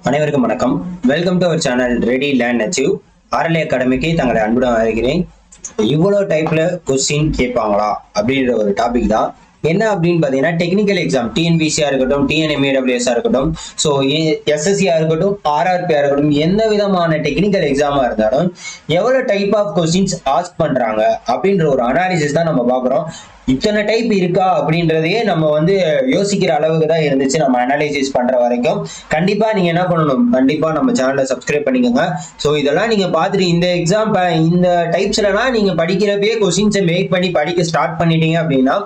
அனைவருக்கும் வணக்கம். Welcome to our channel ready learn achieve. RLA அகாடமிக்கு தங்களை அன்புடன் அழைக்கிறேன். இவ்வளோ டைப்ல கொஸ்டின் கேட்பாங்களா அப்படின்ற ஒரு டாபிக் தான். என்ன அப்படின்னு பார்த்தீங்கன்னா, டெக்னிக்கல் எக்ஸாம் டிஎன்பிசியா இருக்கட்டும், டிஎன்எம்ஏடபிள்யூஎஸ்ஆ இருக்கட்டும், ஸோ எஸ்எஸ்சியா இருக்கட்டும், ஆர்ஆர்பியா இருக்கட்டும், எந்த விதமான டெக்னிக்கல் எக்ஸாமா இருந்தாலும் எவ்வளோ டைப் ஆஃப் கொஸ்டின்ஸ் ஆஸ்க் பண்றாங்க அப்படின்ற ஒரு அனாலிசிஸ் தான் நம்ம பார்க்குறோம். இத்தனை டைப் இருக்கா அப்படின்றதையே நம்ம யோசிக்கிற அளவுக்கு தான் இருந்துச்சு நம்ம அனாலிசிஸ் பண்ற வரைக்கும். கண்டிப்பா நீங்க என்ன பண்ணணும், கண்டிப்பா நம்ம சேனலை சப்ஸ்கிரைப் பண்ணிக்கோங்க. ஸோ இதெல்லாம் நீங்க பார்த்துட்டு இந்த எக்ஸாம் இந்த டைப்ஸ்லாம் நீங்க படிக்கிறப்பே கொஸ்டின்ஸை மேக் பண்ணி படிக்க ஸ்டார்ட் பண்ணிட்டீங்க அப்படின்னா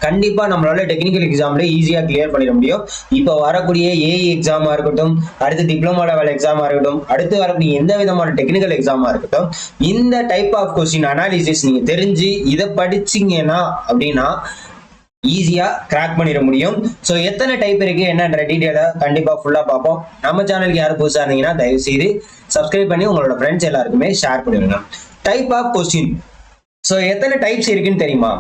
கண்டிப்பா நம்மளால டெக்னிக்கல் எக்ஸாம்ல ஈஸியா கிளியர் பண்ணிட முடியும். இப்போ வரக்கூடிய ஏஇ எக்ஸாமா இருக்கட்டும், அடுத்து டிப்ளமோ லெவல் எக்ஸாமா இருக்கட்டும், அடுத்து வரக்கூடிய எந்த விதமான டெக்னிக்கல் எக்ஸாமா இருக்கட்டும், இந்த டைப் ஆஃப் கொஸ்டின் அனாலிசிஸ் நீங்க தெரிஞ்சு இதை படிச்சீங்கன்னா அப்படின்னு ஈஸியா கிராக் பண்ணிட முடியும். சோ எத்தனை டைப் இருக்கு என்னன்ற டீடைலை கண்டிப்பா ஃபுல்லா பார்ப்போம். நம்ம சேனலுக்கு யாரும் புதுசா இருந்தீங்கன்னா தயவு செய்து சப்ஸ்கிரைப் பண்ணி உங்களோட ஃப்ரெண்ட்ஸ் எல்லாருக்குமே ஷேர் பண்ணிடுங்க. Type of question. சோ எத்தனை டைப்ஸ் இருக்குன்னு தெரியுமா?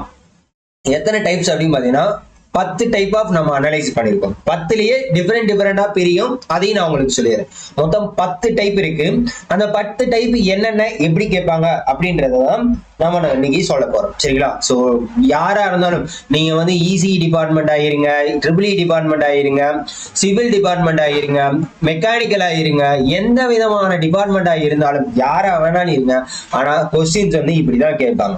எத்தனை டைப்ஸ் அப்படின்னு பாத்தீங்கன்னா 10 டைப் ஆஃப் நம்ம அனலைஸ் பண்ணிருக்கோம். 10லயே டிஃபரெண்டா பிரியும். அதையும் நான் உங்களுக்கு சொல்லிடுறேன். மொத்தம் 10 டைப் இருக்கு. அந்த 10 டைப் என்னென்ன எப்படி கேட்பாங்க அப்படின்றதான் நம்ம இன்னைக்கு சொல்ல போறோம். சரிங்களா? சோ யாரா இருந்தாலும் நீங்க இசி டிபார்ட்மெண்ட் ஆயிருங்க, ட்ரிபிள் இ டிபார்ட்மெண்ட் ஆயிருங்க, சிவில் டிபார்ட்மெண்ட் ஆயிருங்க, மெக்கானிக்கல் ஆயிருங்க, எந்த விதமான டிபார்ட்மெண்டா இருந்தாலும் யாரா வேணாலும் இருங்க, ஆனா கொஸ்டின்ஸ் இப்படிதான் கேட்பாங்க.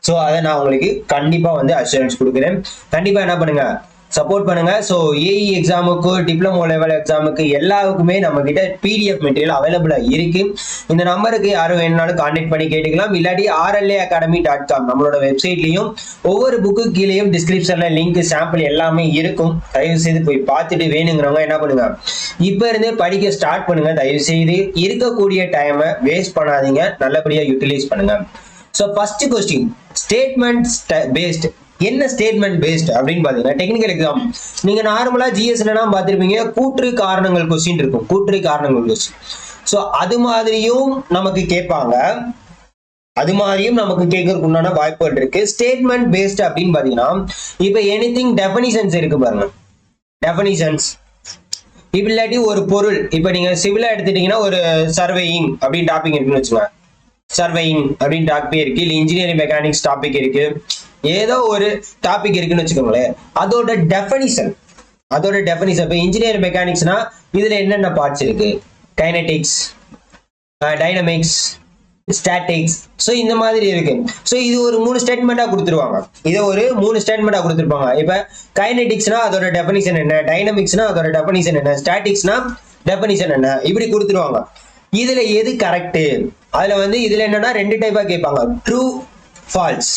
ஸோ அதை நான் உங்களுக்கு கண்டிப்பா அஷூரன்ஸ் கொடுக்குறேன். கண்டிப்பா என்ன பண்ணுங்க, சப்போர்ட் பண்ணுங்க. ஸோ ஏஇ எக்ஸாமுக்கு, டிப்ளமோ லெவல் எக்ஸாமுக்கு எல்லாருக்குமே நம்ம கிட்ட பிடிஎஃப் மெட்டீரியல் அவைலபிளா இருக்கு. இந்த நம்பருக்கு யாரும் வேணும்னாலும் கான்டாக்ட் பண்ணி கேட்டுக்கலாம். இல்லாட்டி rlaacademy.com நம்மளோட வெப்சைட்லயும் ஒவ்வொரு புக்கு கீழேயும் டிஸ்கிரிப்ஷன்ல லிங்க், சாம்பிள் எல்லாமே இருக்கும். தயவு செய்து போய் பார்த்துட்டு வேணுங்கிறவங்க என்ன பண்ணுங்க, இப்ப இருந்தே படிக்க ஸ்டார்ட் பண்ணுங்க. தயவு செய்து இருக்கக்கூடிய டைமை வேஸ்ட் பண்ணாதீங்க, நல்லபடியா யூட்டிலைஸ் பண்ணுங்க. So first question, statement paste. என்ன ஸ்டேட்மெண்ட் பேஸ்ட் அப்படின்னு பாத்தீங்கன்னா, டெக்னிக்கல் எக்ஸாம் நீங்க நார்மலா ஜிஎஸ்ல பார்த்திருப்பீங்க, கூற்று காரணங்கள் கொஸ்டின் இருக்கும். கூற்று காரணங்கள் கொஸ்டின். ஸோ அது மாதிரியும் நமக்கு கேட்பாங்க, அது மாதிரியும் நமக்கு கேட்கறதுக்கு உண்டான வாய்ப்புகள் இருக்கு. ஸ்டேட்மெண்ட் பேஸ்ட் அப்படின்னு பாத்தீங்கன்னா, இப்ப எனிதிங் டெஃபினிஷன்ஸ் இருக்கு பாருங்க. டெஃபினிஷன்ஸ் இப்ப இல்லாட்டி ஒரு பொருள், இப்ப நீங்க சிவிலா எடுத்துட்டீங்கன்னா ஒரு சர்வேயிங் அப்படின்னு டாபிக் இருக்குன்னு வச்சுக்கோங்க. சர்வேயிங் அப்படின்னு டாபிக் இருக்கு, இல்ல இன்ஜினியரிங் மெக்கானிக்ஸ் டாபிக் இருக்கு, ஏதோ ஒரு டாபிக் இருக்குன்னு வச்சுக்கோங்களேன். அதோட டெஃபினிஷன் இப்ப இன்ஜினியரிங் மெக்கானிக்ஸ்னா இதுல என்னென்ன பார்ட்ஸ் இருக்கு, கைனடிக்ஸ், டைனமிக்ஸ், ஸ்டாட்டிக்ஸ், ஸோ இந்த மாதிரி இருக்கு. ஸோ இது ஒரு 3 ஸ்டேட்மெண்டா கொடுத்துருவாங்க. இதை ஒரு 3 ஸ்டேட்மெண்டா கொடுத்துருப்பாங்க. இப்ப கைனடிக்ஸ்னா அதோட டெஃபினிஷன் என்ன, டைனமிக்ஸ்னா அதோட டெஃபினிஷன் என்ன, ஸ்டாட்டிக்ஸ்னா டெஃபினிஷன் என்ன, இப்படி கொடுத்துருவாங்க. இதுல எது கரெக்ட்? அதுல இதுல என்னன்னா 2 டைப்பா கேட்பாங்க, ட்ரூ ஃபால்ஸ்,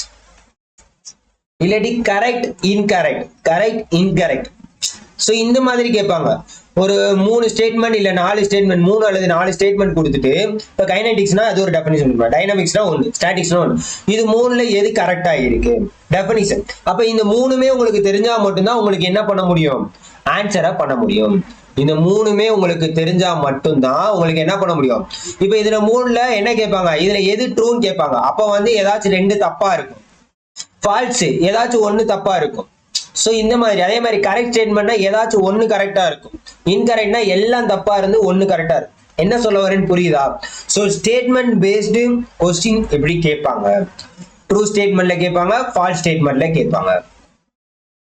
இல்லாட்டி கரெக்ட் இன்கரெக்ட். சோ இந்த மாதிரி கேட்பாங்க. ஒரு 3 ஸ்டேட்மெண்ட் இல்ல 4 ஸ்டேட்மெண்ட், 3 அல்லது 4 ஸ்டேட்மெண்ட் கொடுத்துட்டு, இப்ப கைனடிக்ஸ்னா அது ஒரு டெஃபினிஷன், டைனமிக்ஸ்னா ஒன்று, ஸ்டாட்டிக்ஸ்னா ஒன்று, இது 3ல எது கரெக்டா இருக்கு டெஃபினிஷன். அப்ப இந்த 3மே உங்களுக்கு தெரிஞ்சா மட்டும்தான் உங்களுக்கு என்ன பண்ண முடியும், ஆன்சரா பண்ண முடியும். இந்த 3மே உங்களுக்கு தெரிஞ்சா மட்டும்தான் உங்களுக்கு என்ன பண்ண முடியும். இப்ப இதுல 3ல என்ன கேட்பாங்க, இதுல எது ட்ரூன்னு கேட்பாங்க. அப்ப ஏதாச்சும் 2 தப்பா இருக்கும், ஃபால்ஸ் ஏதாச்சும் 1 தப்பா இருக்கும். சோ இந்த மாதிரி அதே மாதிரி கரெக்ட் ஸ்டேட்மெண்ட்னா ஏதாச்சும் 1 கரெக்டா இருக்கும், இன்கரெக்ட்னா எல்லாம் தப்பா இருந்து 1 கரெக்டா இருக்கும். என்ன சொல்ல வரேன்னு புரியுதா? சோ ஸ்டேட்மெண்ட் பேஸ்டு கொஸ்டின் எப்படி கேட்பாங்க, ட்ரூ ஸ்டேட்மெண்ட்ல கேட்பாங்க, ஃபால்ஸ் ஸ்டேட்மெண்ட்ல கேட்பாங்க.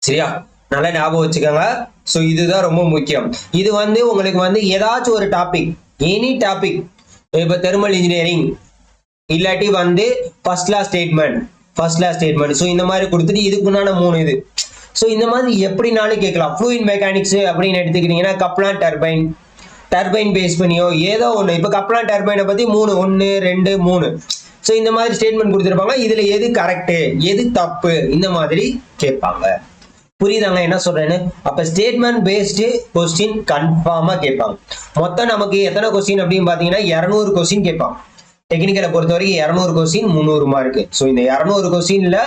சரியா? நல்லா ஞாபகம் வச்சுக்கோங்க. ஸோ இதுதான் ரொம்ப முக்கியம். இது உங்களுக்கு ஏதாச்சும் ஒரு டாபிக், எனி டாபிக், இப்போ தெர்மல் இன்ஜினியரிங் இல்லாட்டி ஃபர்ஸ்ட் கிளாஸ் ஸ்டேட்மெண்ட், ஸோ இந்த மாதிரி கொடுத்துட்டு இதுக்குண்டான 3 இது. ஸோ இந்த மாதிரி எப்படினாலும் கேட்கலாம். ஃப்ளூயிட் மெக்கானிக்ஸ் அப்படின்னு எடுத்துக்கிட்டீங்கன்னா கப்லான் டர்பைன் பேஸ் பண்ணியோ ஏதோ ஒன்று. இப்போ கப்லான் டர்பைனை பத்தி 3, 1, 2, 3. ஸோ இந்த மாதிரி ஸ்டேட்மெண்ட் கொடுத்துருப்பாங்க. இதுல எது கரெக்ட் எது தப்பு இந்த மாதிரி கேட்பாங்க. புரியுதாங்க என்ன சொல்றேன்னு? அப்ப ஸ்டேட்மெண்ட் பேஸ்டு கொஸ்டின் கன்ஃபார்மா கேட்பாங்க. மொத்தம் நமக்கு எத்தனை கொஸ்டின் அப்படின்னு பாத்தீங்கன்னா 200 கொஸ்டின் கேட்பாங்க. டெக்னிக்கலை பொறுத்த வரைக்கும் 200 கொஸ்டின் 300 மார்க். ஸோ இந்த 200 கொஸ்டின்ல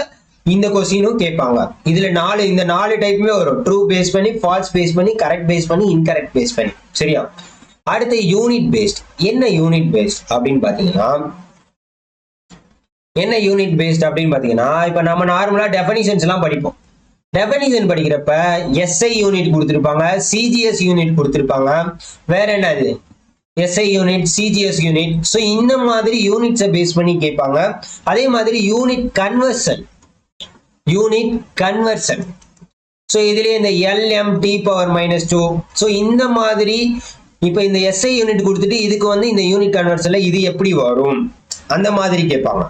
இந்த கொஸ்டினும் கேட்பாங்க. இதுல இந்த 4 டைப்புமே வரும், ட்ரூ பேஸ் பண்ணி, ஃபால்ஸ் பேஸ் பண்ணி, கரெக்ட் பேஸ் பண்ணி, இன்கரெக்ட் பேஸ் பண்ணி. சரியா? அடுத்து யூனிட் பேஸ்ட். என்ன யூனிட் பேஸ்ட் அப்படின்னு பாத்தீங்கன்னா, இப்ப நம்ம நார்மலா டெஃபினிஷன்ஸ் எல்லாம் படிப்போம். டெஃபினிஷன் படிக்கிறப்ப எஸ்ஐ யூனிட் கொடுத்திருப்பாங்க, சிஜிஎஸ் யூனிட் கொடுத்திருப்பாங்க, வேற என்னது SI unit, CGS unit. So இந்த மாதிரி யூனிட்ஸை பேஸ் பண்ணி கேட்பாங்க. அதே மாதிரி யூனிட் கன்வர்ஷன். ஸோ இதுலேயே இந்த LMT பவர் -2. ஸோ இந்த மாதிரி இப்போ இந்த எஸ்ஐ யூனிட் கொடுத்துட்டு இதுக்கு வந்து இந்த யூனிட் கன்வர்ஷன்ல இது எப்படி வரும் அந்த மாதிரி கேட்பாங்க.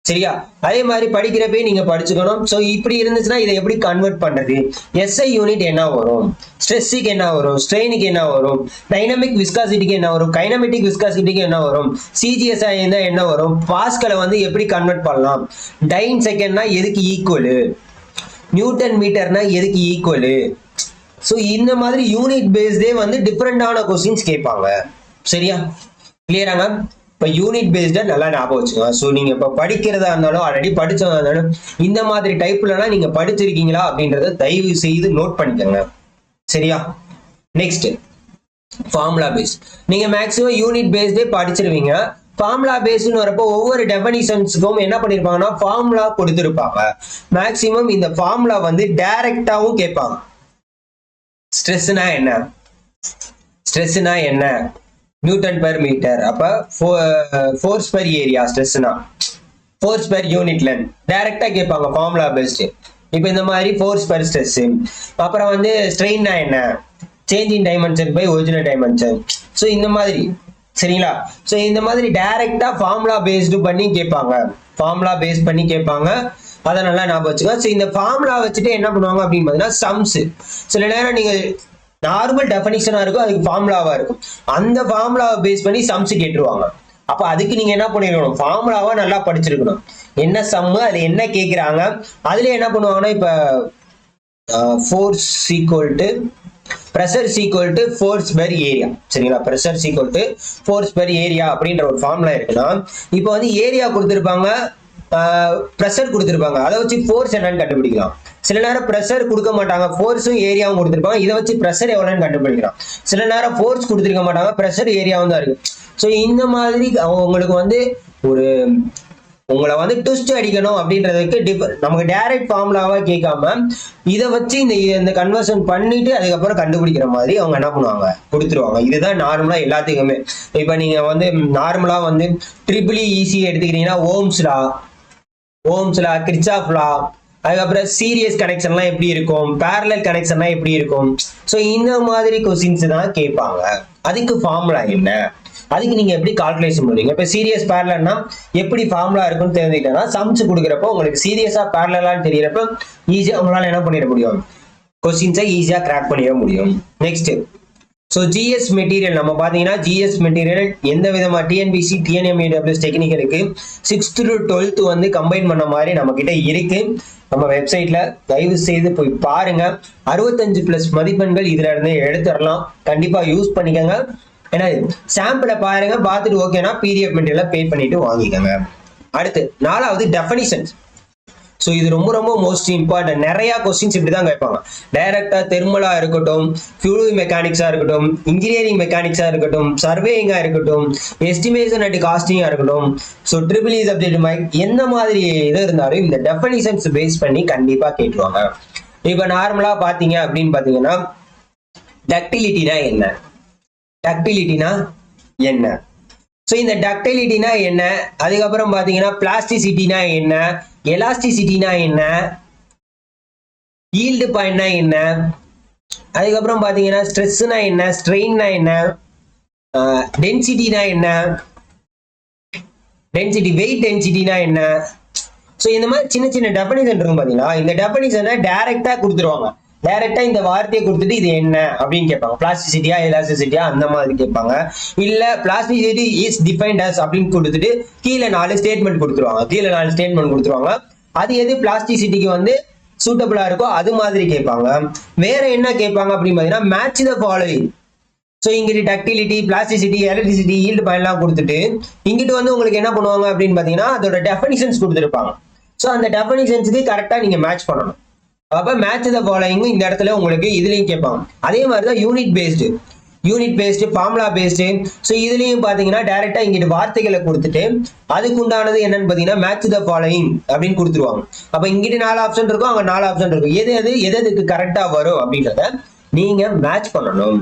சரியா? அதே மாதிரி படிக்கிறப்பே நீங்க படிச்சுக்கணும். ஸோ இப்படி இருந்துச்சுன்னா இதை எப்படி கன்வெர்ட் பண்றது? எஸ்ஐ யூனிட் என்ன வரும், ஸ்ட்ரெஸ்ஸுக்கு என்ன வரும், ஸ்ட்ரெயினுக்கு என்ன வரும், டைனமிக் விஸ்காசிட்டிக்கு என்ன வரும், கைனமெட்டிக் விஸ்காசிட்டிக்கு என்ன வரும், சிஜிஎஸ்ஐ என்ன வரும், பாஸ்கலை வந்து எப்படி கன்வெர்ட் பண்ணலாம், டைன் செகண்ட்னா எதுக்கு ஈக்குவலு, நியூட்டன் மீட்டர்னா எதுக்கு ஈக்குவலு. ஸோ இந்த மாதிரி யூனிட் பேஸ்டே வந்து டிஃப்ரெண்டான கொஸ்டின்ஸ் கேட்பாங்க. சரியா? கிளியராங்க? இப்போ யூனிட் பேஸ்டா நல்லா ஞாபகம் வச்சுக்கோங்க. ஸோ நீங்க இப்போ படிக்கிறதா இருந்தாலும் ஆல்ரெடி படிச்சதா இருந்தாலும் இந்த மாதிரி டைப்லலாம் நீங்க படிச்சிருக்கீங்களா அப்படின்றத தயவு செய்து நோட் பண்ணிக்கோங்க. சரியா? Next formula base. நீங்க மேக்ஸிமம் யூனிட் பேஸ்டே படிச்சிருவீங்க. ஃபார்முலா பேஸ்னு வரப்போ ஒவ்வொரு டெஃபினிஷன்ஸுக்கும் என்ன பண்ணிருப்பாங்கன்னா ஃபார்முலா கொடுத்துருப்பாங்க. மேக்ஸிமம் இந்த ஃபார்முலா வந்து டைரக்டாவும் கேட்பாங்க. ஸ்ட்ரெஸ்னா என்ன, நியூட்டன் பெர் மீட்டர். அப்ப ஃபோர்ஸ் பெர் ஏரியா, ஸ்ட்ரெஸ்னா ஃபோர்ஸ் பெர் யூனிட் லென்த். டைரக்டா கேட்பாங்க ஃபார்முலா பேஸ்ட். இப்போ இந்த மாதிரி ஃபோர்ஸ் பெர் ஸ்ட்ரெஸ். அப்புறம் வந்து ஸ்ட்ரெயின்னா என்ன, change in dimension by original dimension. So இந்த மாதிரி. சரிங்களா? ஸோ இந்த மாதிரி டைரக்டா ஃபார்முலா பேஸ்டு பண்ணி கேட்பாங்க. அதை நல்லா ஞாபகம் வச்சுக்கோங்க. ஸோ இந்த ஃபார்முலா வச்சுட்டு என்ன பண்ணுவாங்க அப்படின்னு பார்த்தீங்கன்னா சம்ஸ். சில நேரம் நீங்க நார்மல் டெஃபினிஷனா இருக்கும், அதுக்கு ஃபார்முலாவா இருக்கும். அந்த ஃபார்முலாவை பேஸ் பண்ணி சம்ஸ் கேட்டுருவாங்க. அப்ப அதுக்கு நீங்க என்ன பண்ணிருக்கணும், ஃபார்முலாவா நல்லா படிச்சிருக்கணும். என்ன சம்மு, அது என்ன கேட்கிறாங்க, அதுல என்ன பண்ணுவாங்கன்னா இப்ப force equal to pressure equal to force per area. சரிங்களா? pressure equal to force per area அப்படின்ற ஒரு ஃபார்முலா இருக்குன்னா இப்போ வந்து ஏரியா கொடுத்துருப்பாங்க, ப்ரெஷர் கொடுத்துருப்பாங்க. அதை வச்சு ஃபோர்ஸ் என்னன்னு கண்டுபிடிக்கலாம். சில நேரம் ப்ரெஷர் கொடுக்க மாட்டாங்க, ஃபோர்ஸும் ஏரியாவும் கொடுத்துருப்பாங்க. இதை வச்சு ப்ரெஷர் எவ்வளோன்னு கண்டுபிடிக்கலாம். சில நேரம் ஃபோர்ஸ் கொடுத்துருக்க மாட்டாங்க, ப்ரெஷர் ஏரியாவும் தான் இருக்கு. ஸோ இந்த மாதிரி உங்களுக்கு வந்து உங்களை வந்து ட்விஸ்ட் அடிக்கணும் அப்படின்றதுக்கு நமக்கு டைரக்ட் ஃபார்முலாவா கேட்காம இதை வச்சு இந்த கன்வர்ஷன் பண்ணிட்டு அதுக்கப்புறம் கண்டுபிடிக்கிற மாதிரி அவங்க என்ன பண்ணுவாங்க, கொடுத்துருவாங்க. இதுதான் நார்மலா எல்லாத்துக்குமே. இப்ப நீங்க வந்து நார்மலா வந்து ட்ரிபிள் ஈஸி எடுத்துக்கிட்டீங்கன்னா ஓம்ஸ் லா, கிர்ச்சாஃப் லா, அதுக்கப்புறம் சீரியஸ் கனெக்ஷன்லாம் எப்படி இருக்கும், பேரலல் கனெக்ஷன்லாம் எப்படி இருக்கும். ஸோ இந்த மாதிரி கொஸ்டின்ஸ் தான் கேட்பாங்க. அதுக்கு ஃபார்முலா என்ன, அதுக்கு நீங்க எப்படி கால்குலேஷன் பண்ணுவீங்க. இப்ப சீரியஸ் பேரலல்னா எப்படி ஃபார்முலா இருக்குன்னு தெரிஞ்சுக்கிட்டா சம்ஸ் கொடுக்குறப்போ உங்களுக்கு சீரியஸா பேரலான்னு தெரியறப்ப ஈஸியா உங்களால என்ன பண்ணிட முடியும், கொஸ்டின்ஸை ஈஸியா கிராக் பண்ணிட முடியும். நெக்ஸ்ட் ஸோ ஜிஎஸ் மெட்டீரியல் நம்ம பார்த்தீங்கன்னா ஜிஎஸ் மெட்டீரியல் எந்த விதமாக டிஎன்பிசி டிஎன்எம்இடபிள்யூஎஸ் டெக்னிக்கலுக்கு 6th to 12th வந்து கம்பைன் பண்ண மாதிரி நம்ம கிட்ட இருக்கு. நம்ம வெப்சைட்ல தயவு செய்து போய் பாருங்க. 65+ மதிப்பெண்கள் இதுல இருந்து எடுத்துடலாம். கண்டிப்பா யூஸ் பண்ணிக்கோங்க. ஏன்னா சாம்பிளை பாருங்க, பார்த்துட்டு ஓகேனா பிடிஎஃப் மெட்டீரியலை பே பண்ணிட்டு வாங்கிக்கோங்க. அடுத்து 4வது டெஃபினிஷன்ஸ். ஸோ இது ரொம்ப ரொம்ப மோஸ்ட் இம்பார்ட்டன்ட். நிறைய கொஸ்டின்ஸ் இப்படி தான் கேட்பாங்க. டைரக்டா தெர்மலா இருக்கட்டும், ஃபியூல் மெக்கானிக்ஸா இருக்கட்டும், இன்ஜினியரிங் மெக்கானிக்ஸா இருக்கட்டும், சர்வேயிங்கா இருக்கட்டும், எஸ்டிமேஷன் அண்ட் காஸ்டிங்கா இருக்கட்டும், ஸோ ட்ரிபிள் இ சப்ஜெக்ட் எந்த மாதிரி இது இருந்தாலும் இந்த டெஃபினிஷன்ஸ் பேஸ் பண்ணி கண்டிப்பா கேட்டுருவாங்க. இப்போ நார்மலா பாத்தீங்க அப்படின்னு பாத்தீங்கன்னா டக்டிலிட்டினா என்ன, ஸோ இந்த டக்டிலிட்டினா என்ன, அதுக்கப்புறம் பாத்தீங்கன்னா பிளாஸ்டிசிட்டினா என்ன, எலாஸ்டிசிட்டினா என்ன, ஈல்டு பாயிண்ட்னா என்ன, அதுக்கப்புறம் பாத்தீங்கன்னா ஸ்ட்ரெஸ்னா என்ன, ஸ்ட்ரெயின்னா என்ன, டென்சிட்டினா என்ன, வெயிட் டென்சிட்டினா என்ன. ஸோ இந்த மாதிரி சின்ன சின்ன டெஃபினிஷன் இருக்கும் பாத்தீங்களா. இந்த டெஃபினிஷனை டைரக்டா கொடுத்துருவாங்க. டைரக்டா இந்த வார்த்தையை கொடுத்துட்டு இது என்ன அப்படின்னு கேட்பாங்க. பிளாஸ்டிசிட்டியா எலாஸ்டிசிட்டியா அந்த மாதிரி கேட்பாங்க. இல்ல பிளாஸ்டிசிட்டி இஸ் டிஃபைன்ட் அஸ் அப்படின்னு கொடுத்துட்டு கீழே 4 ஸ்டேட்மெண்ட் கொடுத்துருவாங்க. அது எது பிளாஸ்டிசிட்டிக்கு வந்து சூட்டபிளா இருக்கோ அது மாதிரி கேட்பாங்க. வேற என்ன கேட்பாங்க அப்படின்னு பாத்தீங்கன்னா மேட்ச் த ஃபாலோயிங். ஸோ இங்கிட்டு டக்டிலிட்டி, பிளாஸ்டிசிட்டி, எலக்ட்ரிசிட்டி, ஈல்டு பாயிண்ட்லாம் கொடுத்துட்டு இங்கிட்டு வந்து உங்களுக்கு என்ன பண்ணுவாங்க அப்படின்னு பாத்தீங்கன்னா அதோட டெஃபினிஷன்ஸ் கொடுத்துருப்பாங்க. ஸோ அந்த டெஃபினிஷன்ஸுக்கு கரெக்டா நீங்க மேட்ச் பண்ணணும். அப்ப மேட்ச் த ஃபாலோயிங் இந்த இடத்துல உங்களுக்கு இதுலயும் கேட்பாங்க. அதே மாதிரிதான் unit based, formula based. So இதுலயும் பாத்தீங்கன்னா டைரக்டா இங்கிட்டு வார்த்தைகளை கொடுத்துட்டு அதுக்கு உண்டானது என்னன்னு பாத்தீங்கன்னா மேட்ச் த ஃபாலோயிங் அப்படின்னு கொடுத்துருவாங்க. அப்ப இங்கிட்டு 4 ஆப்ஷன் இருக்கும், அங்க 4 ஆப்ஷன் இருக்கும். எதுக்கு கரெக்டா வரும் அப்படின்றத நீங்க மேட்ச் பண்ணணும்.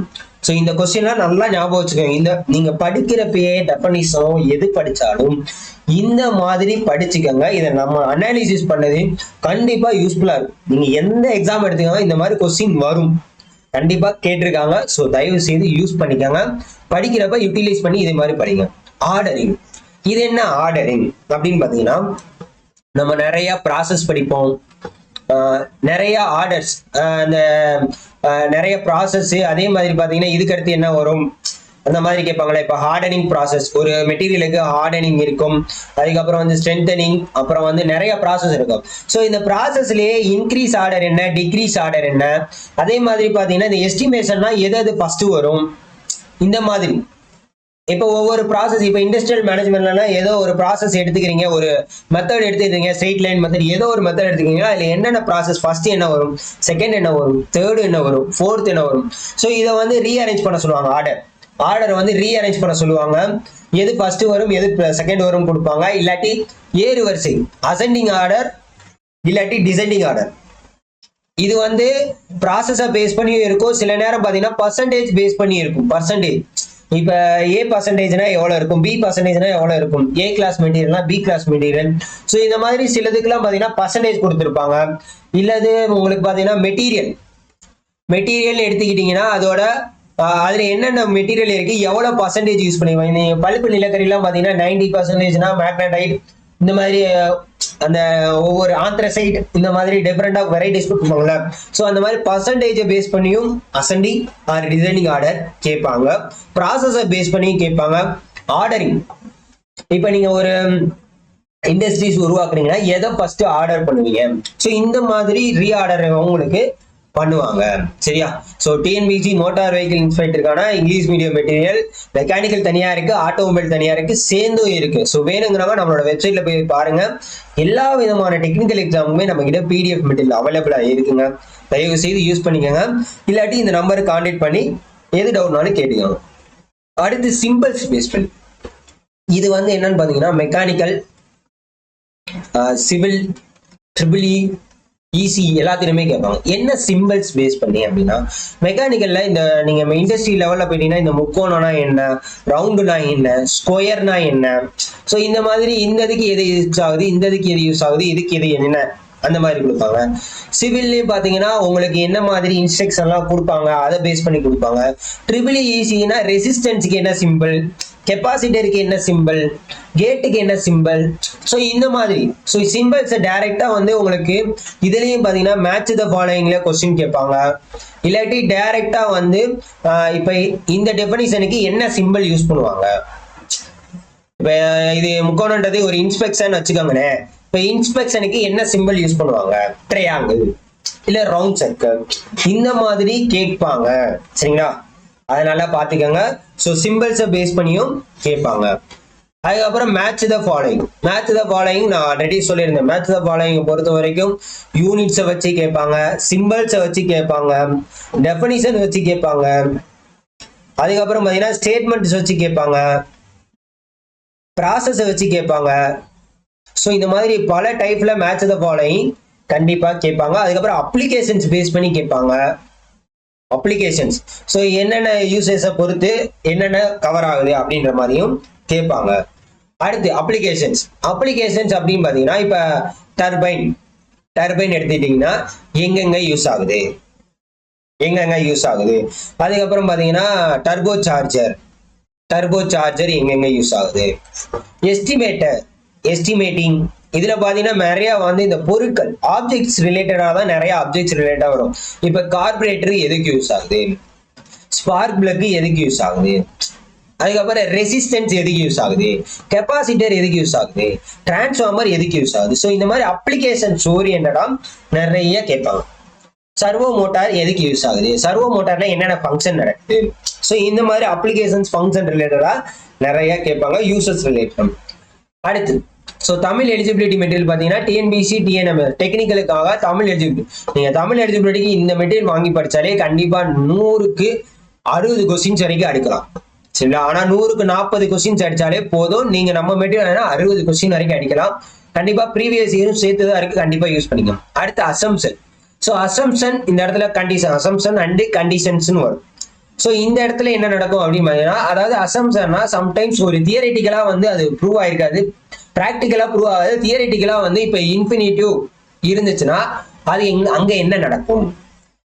ஸோ இந்த கொஸ்டின்லாம் நல்லா ஞாபகம் வச்சுக்கோங்க. இந்த நீங்க படிக்கிறப்பயே டெஃபனிஷனோ எது படிச்சாலும் இந்த மாதிரி படிச்சுக்கோங்க. இதை நம்ம அனாலிசிஸ் பண்ணது கண்டிப்பா யூஸ்ஃபுல்லா இருக்கும். நீங்க எந்த எக்ஸாம் எடுத்துக்கோங்க இந்த மாதிரி கொஸ்டின் வரும், கண்டிப்பா கேட்டிருக்காங்க. ஸோ தயவு செய்து யூஸ் பண்ணிக்கோங்க. படிக்கிறப்ப யூட்டிலைஸ் பண்ணி இதே மாதிரி படிங்க. ஆர்டரிங், இது என்ன ஆர்டரிங் அப்படின்னு பாத்தீங்கன்னா, நம்ம நிறைய ப்ராசஸ் படிப்போம், நிறைய ஆர்டர்ஸ், அந்த நிறைய ப்ராசஸ், அதே மாதிரி பாத்தீங்கன்னா இதுக்கு அடுத்து என்ன வரும் அந்த மாதிரி கேட்பாங்களே. இப்போ ஹார்டனிங் ப்ராசஸ், ஒரு மெட்டீரியலுக்கு ஹார்டனிங் இருக்கும், அதுக்கப்புறம் வந்து ஸ்ட்ரென்தனிங், அப்புறம் வந்து நிறைய ப்ராசஸ் இருக்கும். ஸோ இந்த ப்ராசஸ்லயே இன்க்ரீஸ் ஆர்டர் என்ன, டிக்ரீஸ் ஆர்டர் என்ன, அதே மாதிரி பாத்தீங்கன்னா இந்த எஸ்டிமேஷன்னா எது ஃபர்ஸ்ட் வரும், இந்த மாதிரி. இப்போ ஒவ்வொரு ப்ராசஸ், இப்போ இண்டஸ்ட்ரியல் மேனேஜ்மெண்ட்லனா ஏதோ ஒரு ப்ராசஸ் எடுத்துக்கிறீங்க, ஒரு மெத்தட் எடுத்துக்கிறீங்க, ஸ்ட்ரெயிட் லைன் மெத்தட், ஏதோ ஒரு மெத்தட் எடுத்துக்கிறீங்க, அதில் என்னென்ன ப்ராசஸ், ஃபர்ஸ்ட் என்ன வரும், செகண்ட் என்ன வரும், தேர்டு என்ன வரும், ஃபோர்த் என்ன வரும். ஸோ இதை வந்து ரீஅரேஞ்ச் பண்ண சொல்லுவாங்க. ஆர்டர் வந்து ரீஅரேஞ்ச் பண்ண சொல்லுவாங்க. எது ஃபர்ஸ்ட் வரும் எது செகண்ட் வரும் கொடுப்பாங்க. இல்லாட்டி ஏறு வரிசை, அசெண்டிங் ஆர்டர், இல்லாட்டி டிசெண்டிங் ஆர்டர். இது வந்து ப்ராசஸை பேஸ் பண்ணி இருக்கும். சில நேரம் பார்த்தீங்கன்னா பர்சன்டேஜ் பேஸ் பண்ணி இருக்கும். பர்சன்டேஜ், இப்ப ஏ பர்சன்டேஜ்னா எவ்வளவு இருக்கும், பி பர்சன்டேஜ்னா எவ்வளவு இருக்கும், ஏ கிளாஸ் மெட்டீரியல்னா பி கிளாஸ் மெட்டீரியல். ஸோ இந்த மாதிரி சிலதுக்குலாம் பாத்தீங்கன்னா பர்சன்டேஜ் கொடுத்துருப்பாங்க. இல்லது உங்களுக்கு பாத்தீங்கன்னா மெட்டீரியல் எடுத்துக்கிட்டீங்கன்னா அதோட அதுல என்னென்ன மெட்டீரியல் இருக்கு, எவ்வளவு பர்சன்டேஜ் யூஸ் பண்ணிருவாங்க. நீங்க பழுப்பு நிலக்கரிலாம் பாத்தீங்கன்னா 90%னா மேக்னடைட், இந்த மாதிரி அந்த ஒவ்வொரு ஆந்த்ரசைட், இந்த மாதிரி டிஃபரெண்ட் ஆஃப் வெரைட்டிஸ் கொடுப்பாங்கல்ல. ஸோ அந்த மாதிரி பர்சன்டேஜை பேஸ் பண்ணியும் அசெண்டிங் ஆர் டிசெண்டிங் ஆர்டர் கேட்பாங்க. ப்ராசஸை பேஸ் பண்ணியும் கேட்பாங்க. ஆர்டரிங், இப்போ நீங்க ஒரு இண்டஸ்ட்ரீஸ் உருவாக்குறீங்கன்னா எதை ஃபர்ஸ்ட் ஆர்டர் பண்ணுவீங்க. ஸோ இந்த மாதிரி ரீஆர்டர் உங்களுக்கு பண்ணுவாங்க. சரியா? ஸோ டிஎன்பிசி மோட்டார் வெஹிக்கிள் இன்ஸ்பெக்டருக்கான இங்கிலீஷ் மீடியம் மெட்டீரியல், மெக்கானிக்கல் தனியா இருக்கு, ஆட்டோமொபைல் தனியா இருக்கு, சேர்ந்தும் இருக்கு. ஸோ வேணுங்கிறவங்க நம்மளோட வெப்சைட்ல போய் பாருங்க. எல்லா விதமான டெக்னிக்கல் எக்ஸாமுமே நம்ம கிட்ட பிடிஎஃப் மெட்டீரியல் அவைலபிளா இருக்குங்க. தயவு செய்து யூஸ் பண்ணிக்கோங்க. இல்லாட்டி இந்த நம்பருக்கு கான்டாக்ட் பண்ணி எது டவுட்னாலும் கேட்டுக்கோங்க. அடுத்து சிம்பிள்ஸ் பேஸ் பண்ணி, இது வந்து என்னன்னு பாத்தீங்கன்னா மெக்கானிக்கல், சிவில், ட்ரிபிள் ஈசி எல்லாத்திலுமே கேட்பாங்க. என்ன சிம்பிள்ஸ் பேஸ் பண்ணி அப்படின்னா, மெக்கானிக்கல்ல இந்த நீங்க இண்டஸ்ட்ரி லெவல்ல போயிட்டீங்கன்னா இந்த முக்கோணம்னா என்ன, ரவுண்டுனா என்ன, ஸ்கொயர்னா என்ன, ஸோ இந்த மாதிரி இந்த இதுக்கு எது யூஸ் ஆகுது, இந்த இதுக்கு எது யூஸ் ஆகுது, இதுக்கு எது என்ன, அந்த மாதிரி கொடுப்பாங்க. சிவில்லயும் பாத்தீங்கன்னா உங்களுக்கு என்ன மாதிரி இன்ஸ்ட்ரக்ஷன்லாம் கொடுப்பாங்க, அதை பேஸ் பண்ணி கொடுப்பாங்க. ட்ரிபிள் ஈசினா ரெசிஸ்டன்ஸுக்கு என்ன சிம்பிள், கெப்பாசிட்டருக்கு என்ன சிம்பிள், கேட்டுக்கு என்ன சிம்பிள், ஸோ இந்த மாதிரி. ஸோ சிம்பிள்ஸை டைரக்டா வந்து உங்களுக்கு இதுலயும் பாத்தீங்கன்னா மேட்ச் த ஃபாலோயிங்ல கொஸ்டின் கேட்பாங்க. இல்லாட்டி டைரக்டா வந்து இப்ப இந்த டெஃபினிஷனுக்கு என்ன சிம்பிள் யூஸ் பண்ணுவாங்க. இப்ப இது முக்கோணன்றது ஒரு இன்ஸ்பெக்ஷன் வச்சுக்கோங்களேன். இப்ப இன்ஸ்பெக்ஷனுக்கு என்ன சிம்பிள் யூஸ் பண்ணுவாங்க, ட்ரையாங்கிள் இல்ல ரவுண்ட் சர்க்கிள், இந்த மாதிரி கேட்பாங்க. சரிங்களா? அதனால பாத்துக்கோங்க. ஸோ சிம்பிள்ஸை பேஸ் பண்ணியும் கேட்பாங்க. அதுக்கப்புறம் match the following. Match the following நான் ஆல்ரெடி சொல்லியிருந்தேன். மேட்ச் த ஃபாலோயிங் பொறுத்த வரைக்கும் யூனிட்ஸை வச்சு கேட்பாங்க, சிம்பிள்ஸை வச்சு கேட்பாங்க, டெஃபினிஷன் வச்சு கேட்பாங்க, அதுக்கப்புறம் பார்த்தீங்கன்னா ஸ்டேட்மெண்ட்ஸ் வச்சு கேட்பாங்க, ப்ராசஸை வச்சு கேட்பாங்க. ஸோ இந்த மாதிரி பல டைப்ல மேட்ச் த ஃபாலோயிங் கண்டிப்பா கேட்பாங்க. அதுக்கப்புறம் அப்ளிகேஷன்ஸ் பேஸ் பண்ணி கேட்பாங்க. அப்ளிகேஷன்ஸ், ஸோ என்னென்ன யூசேஸை பொறுத்து என்னென்ன கவர் ஆகுது அப்படின்ற மாதிரியும் கேட்பாங்க. அடுத்து அப்ளிகேஷன்ஸ். அப்ளிகேஷன்ஸ் அப்படின்னு பார்த்தீங்கன்னா இப்போ டர்பைன் எடுத்துக்கிட்டிங்கன்னா எங்கெங்க யூஸ் ஆகுது, அதுக்கப்புறம் பார்த்தீங்கன்னா டர்போ சார்ஜர் எங்கெங்க யூஸ் ஆகுது. எஸ்டிமேட்டிங், இதுல பாத்தீங்கன்னா நிறைய வந்து இந்த பொருட்கள் ஆப்ஜெக்ட்ஸ் ரிலேட்டடா தான் நிறைய ஆப்ஜெக்ட்ஸ் ரிலேட்டடா வரும். இப்ப கார்பரேட்டர் எதுக்கு யூஸ் ஆகுது, ஸ்பார்க் பிளக் எதுக்கு யூஸ் ஆகுது, அதுக்கப்புறம் ரெசிஸ்டன்ஸ் எதுக்கு யூஸ் ஆகுது, கெப்பாசிட்டர் எதுக்கு யூஸ் ஆகுது, டிரான்ஸ்ஃபார்மர் எதுக்கு யூஸ் ஆகுது. ஸோ இந்த மாதிரி அப்ளிகேஷன்ஸ் ஓரியன்டா நிறைய கேட்பாங்க. சர்வோ மோட்டார் எதுக்கு யூஸ் ஆகுது, சர்வோ மோட்டார்ல என்னென்ன ஃபங்க்ஷன் நடக்குது. ஸோ இந்த மாதிரி அப்ளிகேஷன்ஸ் ஃபங்க்ஷன் ரிலேட்டடா நிறைய கேட்பாங்க, யூசர்ஸ் ரிலேட்டட். அடுத்து ஸோ தமிழ் எலிஜிபிலிட்டி மெட்டீரியல் பார்த்தீங்கன்னா டிஎன்பிசி, டிஎன்எம்எல் டெக்னிக்கலுக்காக தமிழ் எலிஜிபிலிட்டி. நீங்கள் தமிழ் எலிஜிபிலிட்டிக்கு இந்த மெட்டீரியல் வாங்கி படித்தாலே கண்டிப்பாக 100க்கு 60 கொஸ்டின்ஸ் வரைக்கும் அடிக்கலாம். சரிங்களா? ஆனால் 100க்கு 40 கொஸ்டின்ஸ் அடித்தாலே போதும். நீங்கள் நம்ம மெட்டீரியல் 60 கொஸ்டின் வரைக்கும் அடிக்கலாம். கண்டிப்பாக ப்ரீவியஸ் இயரும் சேர்த்து தான் இருக்குது, கண்டிப்பாக யூஸ் பண்ணிக்கலாம். அடுத்து அசம்ஷன். ஸோ அசம்ஷன் இந்த இடத்துல கண்டிஷன், அசம்ஷன் அண்ட் கண்டிஷன்ஸ்னு வரும். ஸோ இந்த இடத்துல என்ன நடக்கும் அப்படின்னு பார்த்தீங்கன்னா, அதாவது அசம்ஷன்னா சம்டைம்ஸ் ஒரு தியரிட்டிக்கலா வந்து அது ப்ரூவ் ஆயிருக்காது, ப்ராக்டிக்கலா ப்ரூவ் ஆகாது. தியரிட்டிக்கலா வந்து இப்போ இன்ஃபினிட்டிவ் இருந்துச்சுன்னா அது அங்க என்ன நடக்கும்,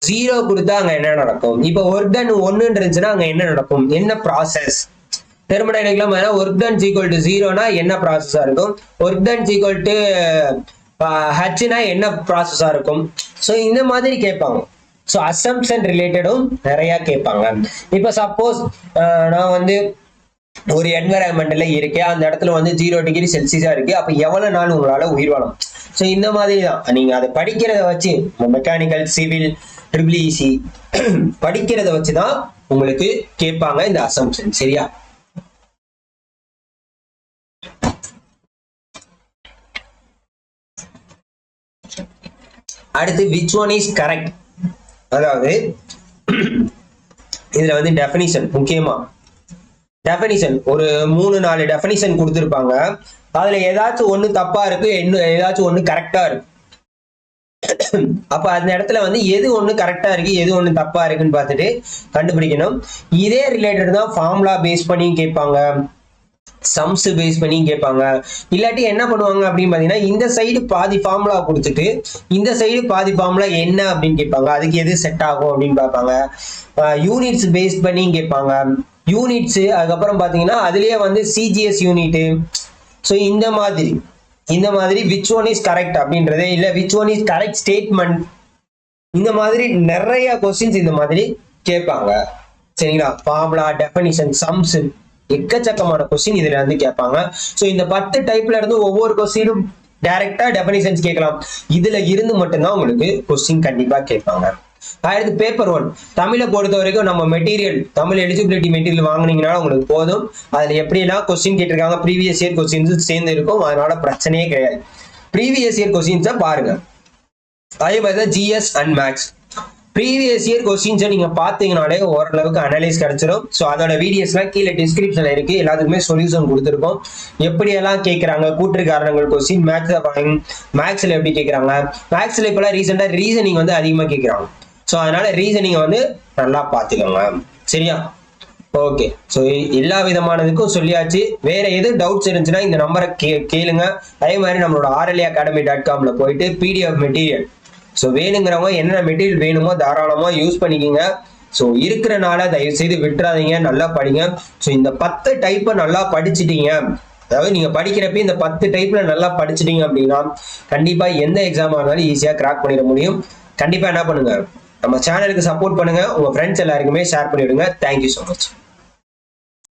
0 கொடுத்தா அங்க என்ன நடக்கும், இப்போ ஒர்க் டன் 1 இருந்துச்சுன்னா அங்க என்ன நடக்கும், என்ன ப்ராசஸ். தெர்மோடைனமிக்லாம் ஒர்க் டன் ஈக்குவல் டு 0னா என்ன ப்ராசஸா இருக்கும், ஒர்க் டன் ஈக்குவல் டு ஹச்னா என்ன ப்ராசஸா இருக்கும். ஸோ இந்த மாதிரி கேட்பாங்க. ஸோ அசம்ப்ஷன் ரிலேட்டடும் நிறைய கேட்பாங்க. இப்போ சப்போஸ் நான் வந்து ஒரு என்வரான்மெண்ட்ல இருக்கேன், அந்த இடத்துல வந்து 0 டிகிரி செல்சியஸா இருக்கு, அப்ப எவ்வளவு நாள் உங்களால உயிர் வாழும். ஸோ இந்த மாதிரி தான் நீங்க அதை படிக்கிறத வச்சு, மெக்கானிக்கல், சிவில், ட்ரிபிள்இசி படிக்கிறத வச்சுதான் உங்களுக்கு கேட்பாங்க இந்த அசம்ப்ஷன். சரியா? அடுத்து விச் ஒன் இஸ் கரெக்ட். அதாவது இதுல வந்து டெஃபினிஷன் முக்கியமா, டெஃபினிஷன் ஒரு 3-4 டெஃபினிஷன் கொடுத்துருப்பாங்க. அதுல ஏதாச்சும் ஒண்ணு தப்பா இருக்கு, ஏதாச்சும் ஒண்ணு கரெக்டா இருக்கு. அப்ப அந்த இடத்துல வந்து எது ஒண்ணு கரெக்டா இருக்கு, எது ஒண்ணு தப்பா இருக்குன்னு பார்த்துட்டு கண்டுபிடிக்கணும். இதே ரிலேட்டட் தான் ஃபார்முலா பேஸ் பண்ணி கேட்பாங்க, சம்ஸ் பேஸ் பண்ணி கேட்பாங்க. இல்லாட்டி என்ன பண்ணுவாங்க அப்படின்னு பாத்தீங்கன்னா, இந்த சைடு பாதி ஃபார்முலா கொடுத்துட்டு இந்த சைடு பாதி ஃபார்முலா என்ன அப்படின்னு கேட்பாங்க, அதுக்கு எது செட் ஆகும் அப்படின்னு பார்ப்பாங்க. யூனிட்ஸ் பேஸ் பண்ணி கேட்பாங்க, யூனிட்ஸ். அதுக்கப்புறம் பாத்தீங்கன்னா அதுலயே வந்து சிஜிஎஸ் யூனிட். ஸோ இந்த மாதிரி விச் ஒன் இஸ் கரெக்ட் அப்படின்றது, இல்ல which one is correct statement, இந்த மாதிரி நிறைய கொஸ்டின்ஸ் இந்த மாதிரி கேட்பாங்க. சரிங்களா? ஃபார்முலா, டெஃபினிஷன், சம்ஸ், எக்கச்சக்கமான கொஸ்டின் இதுல வந்து கேட்பாங்க. ஸோ இந்த 10 டைப்ல இருந்து ஒவ்வொரு கொஸ்டினும் டைரக்டா டெஃபினிஷன்ஸ் கேட்கலாம். இதுல இருந்து மட்டும்தான் உங்களுக்கு கொஸ்டின் கண்டிப்பா கேட்பாங்க. அடுத்து பேப்பர் 1 தமிழை பொறுத்த வரைக்கும் நம்ம மெட்டீரியல், தமிழ் எலிஜிபிலிட்டி மெட்டீரியல் வாங்கினீங்கன்னா உங்களுக்கு போதும். அதுல எப்படிலாம் கொஸ்டின் கேட்டிருக்காங்க, ப்ரீவியஸ் இயர் கொஸ்டின்ஸ் சேர்ந்து இருக்கும், அதனால பிரச்சனையே கிடையாது. ப்ரீவியஸ் இயர் கொஸ்டின்ஸை பாருங்க. அதே மாதிரி தான் GS and maths. Previous year கொஸ்டின்ஸை நீங்க பாத்தீங்கன்னாலே ஓரளவுக்கு அனலைஸ் கிடைச்சிடும். ஸோ அதோட வீடியோஸ்லாம் கீழே டிஸ்கிரிப்ஷன்ல இருக்கு, எல்லாத்துக்குமே சொல்யூஷன் கொடுத்துருக்கோம். எப்படியெல்லாம் கேட்கறாங்க, கூற்று காரணங்கள் கொஸ்டின், மேக்ஸ்ல எப்படி கேட்கறாங்க, மேக்ஸ்ல இப்பெல்லாம் ரீசெண்டா ரீசனிங் வந்து அதிகமா கேட்கறாங்க. ஸோ அதனால ரீசனிங் வந்து நல்லா பார்த்துக்கோங்க. சரியா? ஓகே. ஸோ எல்லா விதமானதுக்கும் சொல்லியாச்சு. வேற எது டவுட்ஸ் இருந்துச்சுன்னா இந்த நம்பரை கேளுங்க. அதே மாதிரி நம்மளோட rlaacademy.comல போயிட்டு PDF மெட்டீரியல், ஸோ வேணுங்கிறவங்க என்ன மெட்டீரியல் வேணுமோ தாராளமா யூஸ் பண்ணிக்கிங்க. ஸோ இருக்கிறனால தயவு செய்து விட்டுறாதீங்க, நல்லா படிங்க. ஸோ இந்த 10 டைப்பை நல்லா படிச்சுட்டீங்க, அதாவது நீங்க படிக்கிறப்ப இந்த 10 டைப்ல நல்லா படிச்சுட்டீங்க அப்படின்னா கண்டிப்பா எந்த எக்ஸாமா இருந்தாலும் ஈஸியா கிராக் பண்ணிட முடியும். கண்டிப்பா என்ன பண்ணுங்க, நம்ம சேனலுக்கு சப்போர்ட் பண்ணுங்க, உங்க ஃப்ரெண்ட்ஸ் எல்லாருக்குமே ஷேர் பண்ணிவிடுங்க. Thank you so much.